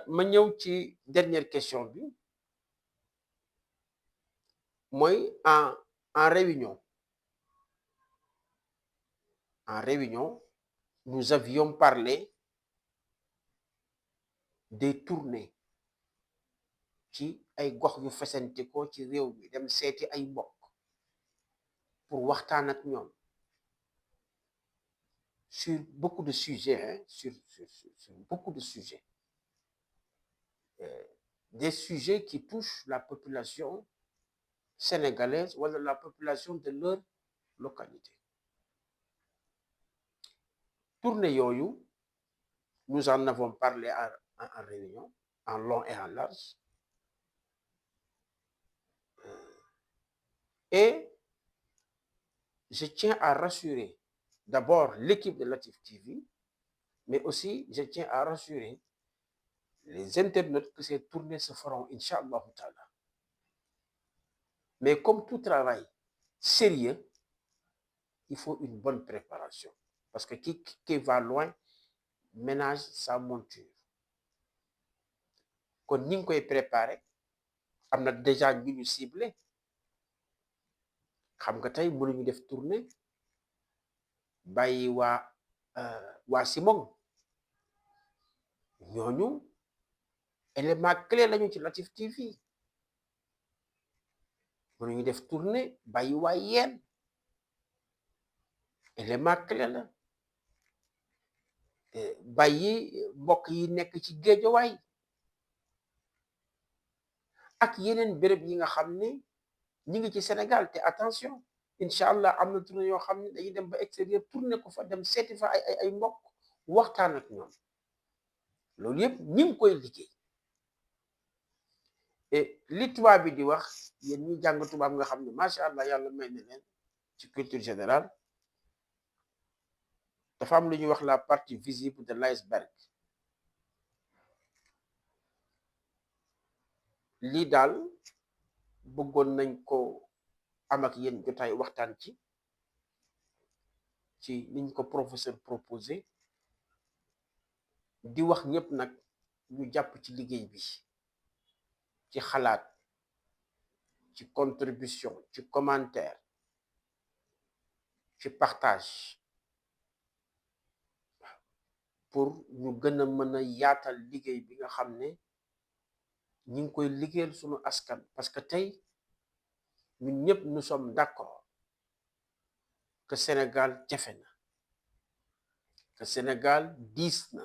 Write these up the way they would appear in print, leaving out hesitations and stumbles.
ma ñëw ci dernière question bi mooy en réunion nous avions parlé des tournées ci ay gox yu fesante ko ci réew mi dem seeti ay mbokk pour waxtaan ak ñoom sur beaucoup de sujets, hein, sur beaucoup de sujets. Des sujets qui touchent la population sénégalaise ou la population de leur localité. Tournée yooyu, nous en avons parlé en réunion, en long et en large. Et je tiens à rassurer d'abord l'équipe de Latif TV, mais aussi je tiens à rassurer les internautes que ces tournées se feront, Inch'Allah Ta'ala. Mais comme tout travail sérieux, il faut une bonne préparation. Parce que qui va loin ménage sa monture. Kon ñi ngi koy préparer am na déjà ñu ñu ciblé xam nga tey mënuñu def tournée bàyyi waa Simon ñooñu élément clé lañu ci Latif TV mënuñu def tournée bàyyi waa Yeen élément clé la bàyyi mbokk yi nekk ci Géejawaay ak yeneen béréb yi nga xam ne ñi ngi ci Sénégal te attention incha allah am na tournée yoo xam ne dañuy dem ba extérieur tourné ko fa dem seeti fa ay mbokk waxtaan ak ñoom loolu yëpp ñi ngi koy liggéey et li tubaab bi di wax yéen ñi jàng tubaab nga xam ne macha allah yàlla may na leen ci culture générale dafa am lu ñuy wax la partie visible de l'iceberg lii daal bëggoon nañ ko am ak yéen jotaay waxtaan ci niñ ko professeur proposé di wax ñëpp nag ñu jàpp ci liggéey bi ci xalaat ci contribution ci commentaire ci partage pour ñu gën a mën a yaatal liggéey bi nga xam ne ñi ngi koy liggéeyal sunu askan parce que tey ñun ñëpp nous sommes d'accord que Sénégal jafe na que Sénégal diis na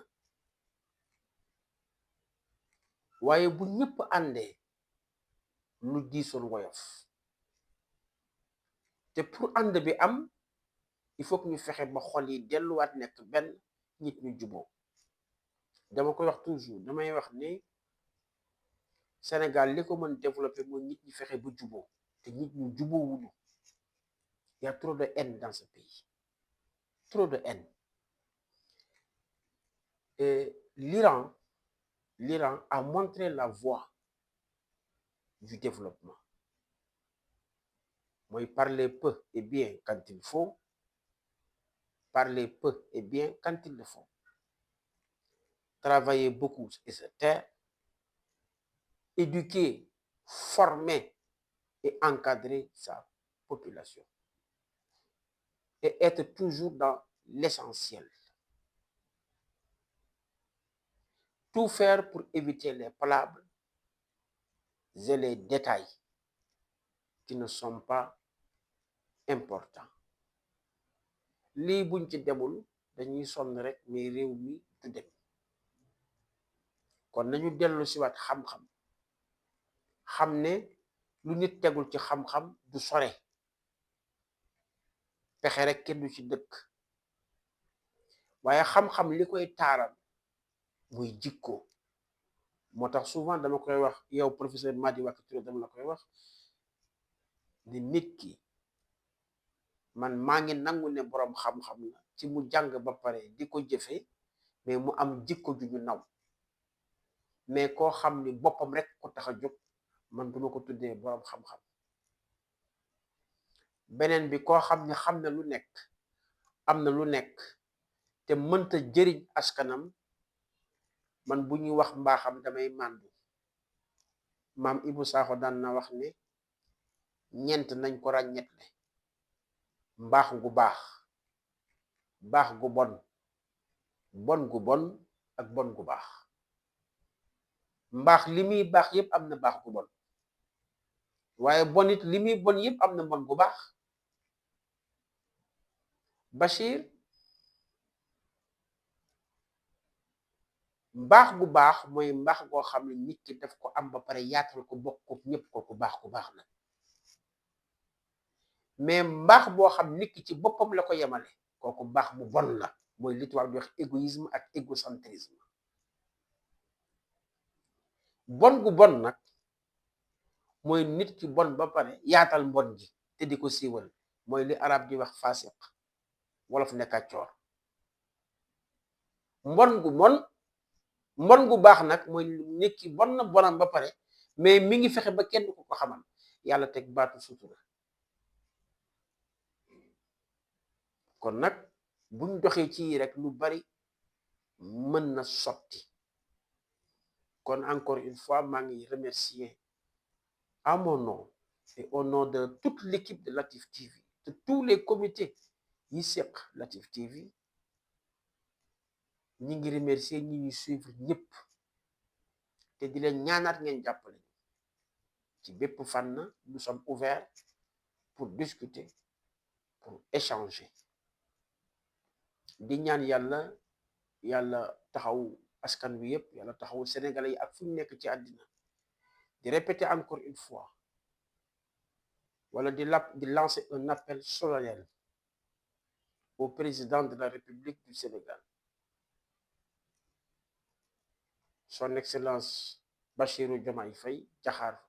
waaye bu ñëpp àndee lu diisoon woyof te pour ànd bi am il faut que ñu fexe ba xol yi delluwaat nekk benn nit ñu juboo dama koy wax toujours damay wax ne Sénégal li ko mën développer mooy nit ñi fexe ba juboo te nit ñu juboo wuñu il y a trop de haine dans ce pays trop de haine et l'Iran a montré la voie du développement mooy parler peu et bien quand il faut parler peu et bien quand il le faut travailler beaucoup et se taire éduquer, former et encadrer sa population et être toujours dans l'essentiel. Tout faire pour éviter les palabres et les détails qui ne sont pas importants. lii buñ ci demul dañuy sonn rek mais réew mi du dem kon nañu dellu si waat xam-xam xam ne lu nit tegul ci xam-xam du sore pexe rek kenn du ci dëkk waaye xam-xam li koy taaral muy jikko moo tax souvent dama koy wax yow professeur Madi Waky Touré dama la koy wax ni nit ki man maa ngi nangu ne boroom xam-xam la ci mu jàng ba pare di ko jëfe mais mu am jikko ju ñu naw mais koo xam ni boppam rek ko tax a jóg man duma ko tuddee boroom xam-xam beneen bi koo xam ne xam na lu nekk am na lu nekk te mënta jëriñ askanam man bu ñuy wax mbaaxam damay màndu. maam Ibou Sakho daan na wax ne ñeent nañ ko ràññetle: mbaax gu baax, baax gu bon, bon gu bon ak bon gu baax. mbaax li muy baax yépp am na baax gu bon, waaye bon it li muy bon yépp am na bon gu baax. Bachir, mbaax gu baax mooy mbaax goo xam ne nit ki daf ko am ba pare yaatal ko bokk ko ñépp ko ku baax ku baax la. mais mbaax boo xam nit ki ci boppam la ko yemale kooku mbaax bu bon la, mooy li tubaab di wax égoïsme ak égocentrisme. bon gu bon nag mooy nit ki bon ba pare yaatal mbon gi te di ko siiwal, mooy li arab di wax fasiq, wolof ne kàccoor. mbon gu baax nag mooy nit ki bon na bonam ba pare mais mi ngi fexe ba kenn ko ko xamal, yàlla teg baatu sutura. kon nag buñ doxee ci rek lu bari mën na sotti. kon encore une fois maa ngi remercier à mon nom et au nom de toute l'équipe de Latif TV, de tous les comités yi seq Latif TV, ñi ngi remercier ñi ñuy suivre ñëpp te di leen ñaanaat ngeen jàppale ci bépp fànn. Nous sommes ouverts pour discuter, pour échanger. di ñaan yàlla taxaw askan wi yëpp, yàlla taxaw sénégalais yi ak fu ñu nekk ci àddina. di répéter encore une fois wala di lancer un appel solennel au président de la République du Sénégal, son excellence Bassirou Diomaye Diakhar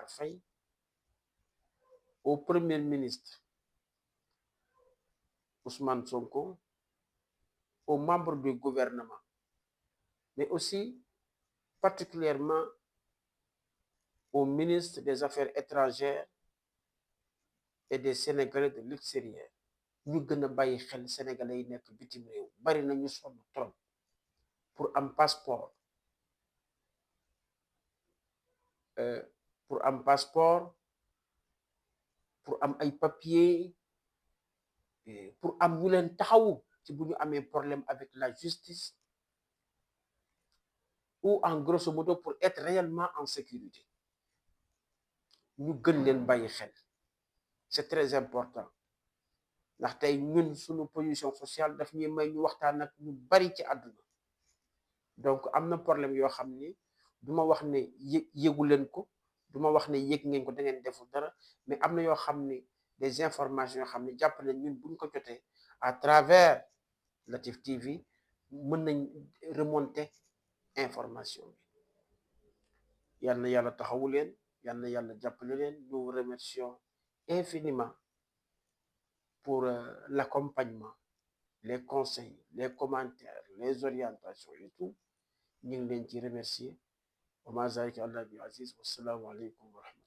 Faye, au premier ministre Ousmane Sonko, aux membres du gouvernement, mais aussi particulièrement au ministre des Affaires étrangères et des Sénégalais de l'extérieur. ñu gën a bàyyi xel sénégalais yi nekk bitim réew, bari na ñu sonn trop pour am passeport, pour am ay papiers, pour am ñu leen taxawu ci bu ñu amee problème avec la justice, ou en grosso modo pour être réellement en sécurité. ñu gën leen bàyyi xel, c'est très important. ndax tey ñun suñu position sociale daf ñuy may ñu waxtaan ak ñu bari ci àdduna. donc am na problème yoo xam ni duma wax ne yëgu leen ko, duma wax ne yëg ngeen ko da ngeen deful dara, mais am na yoo xam ni des informations yoo xam ne jàpp nañ ñun buñ ko jotee à travers Latif TV mën nañ remonter information bi. yal na yàlla taxawu leen, yal na yàlla jàppale leen. Nous vous remercions infiniment pour l'accompagnement, les conseils, les commentaires, les orientations et tout. ñu ngi leen ci remercier. wa ma zalika ala bi aziz. Wasalaamu aleykum wa rahmatulah.